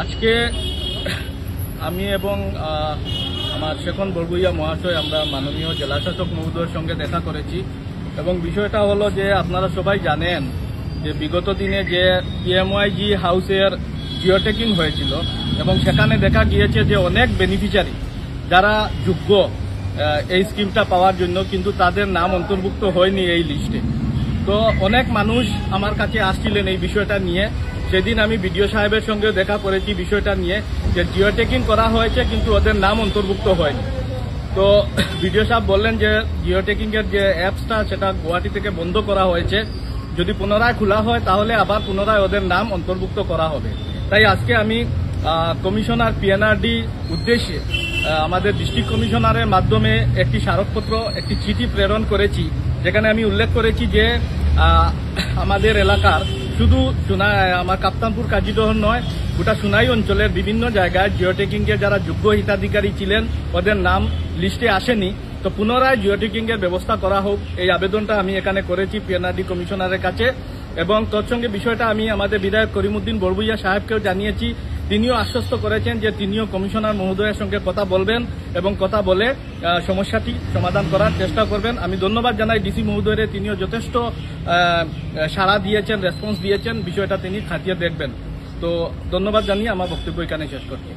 আজকে আমি এবং আমার শেখন বরগুইয়া মহাশয় আমরা মাননীয় জেলাশাসক মহোদয়ের সঙ্গে দেখা করেছি এবং বিষয়টা হলো যে আপনারা সবাই জানেন যে বিগত দিনে যে পিএমওয়াইজি হাউসের জিওটেকিং হয়েছিল এবং সেখানে দেখা গিয়েছে যে অনেক বেনিফিশিয়ারি যারা যোগ্য এই স্কিমটা পাওয়ার জন্য, কিন্তু তাদের নাম অন্তর্ভুক্ত হয়নি এই লিস্টে। তো অনেক মানুষ আমার কাছে আসছিলেন এই বিষয়টা নিয়ে। সেদিন আমি বিডিও সাহেবের সঙ্গে দেখা করেছি বিষয়টা নিয়ে, যে জিওটেকিং করা হয়েছে কিন্তু ওদের নাম অন্তর্ভুক্ত হয়নি। তো বিডিও সাহেব বললেন যে জিওটেকিং এর যে অ্যাপসটা সেটা গুয়াহাটি থেকে বন্ধ করা হয়েছে, যদি পুনরায় খোলা হয় তাহলে আবার পুনরায় ওদের নাম অন্তর্ভুক্ত করা হবে। তাই আজকে আমি কমিশনার পিএনআরডি উদ্দেশ্যে আমাদের ডিস্ট্রিক্ট কমিশনারের মাধ্যমে একটি স্মারকপত্র, একটি চিঠি প্রেরণ করেছি, যেখানে আমি উল্লেখ করেছি যে আমাদের এলাকার শুধু আমার কাপ্তানপুর কাজীদহর নয়, গোটা সুনাই অঞ্চলের বিভিন্ন জায়গায় জিওটেকিং এর যারা যোগ্য হিতাধিকারী ছিলেন ওদের নাম লিস্টে আসেনি, তো পুনরায় জিওটেকিং এর ব্যবস্থা করা হোক, এই আবেদনটা আমি এখানে করেছি পিএনআরডি কমিশনারের কাছে। এবং তৎসঙ্গে বিষয়টা আমি আমাদের বিধায়ক করিমউদ্দিন বরবুইয়া সাহেবকেও জানিয়েছি। তিনিও আশ্বস্ত করেছেন যে তিনিও কমিশনার মহোদয়ের সঙ্গে কথা বলবেন এবং কথা বলে সমস্যাটি সমাধান করার চেষ্টা করবেন। আমি ধন্যবাদ জানাই ডিসি মহোদয়ের, তিনিও যথেষ্ট সাড়া দিয়েছেন, রেসপন্স দিয়েছেন, বিষয়টা তিনি খাতিয়ে দেখবেন। তো ধন্যবাদ জানিয়ে আমার বক্তব্য এখানে শেষ করছি।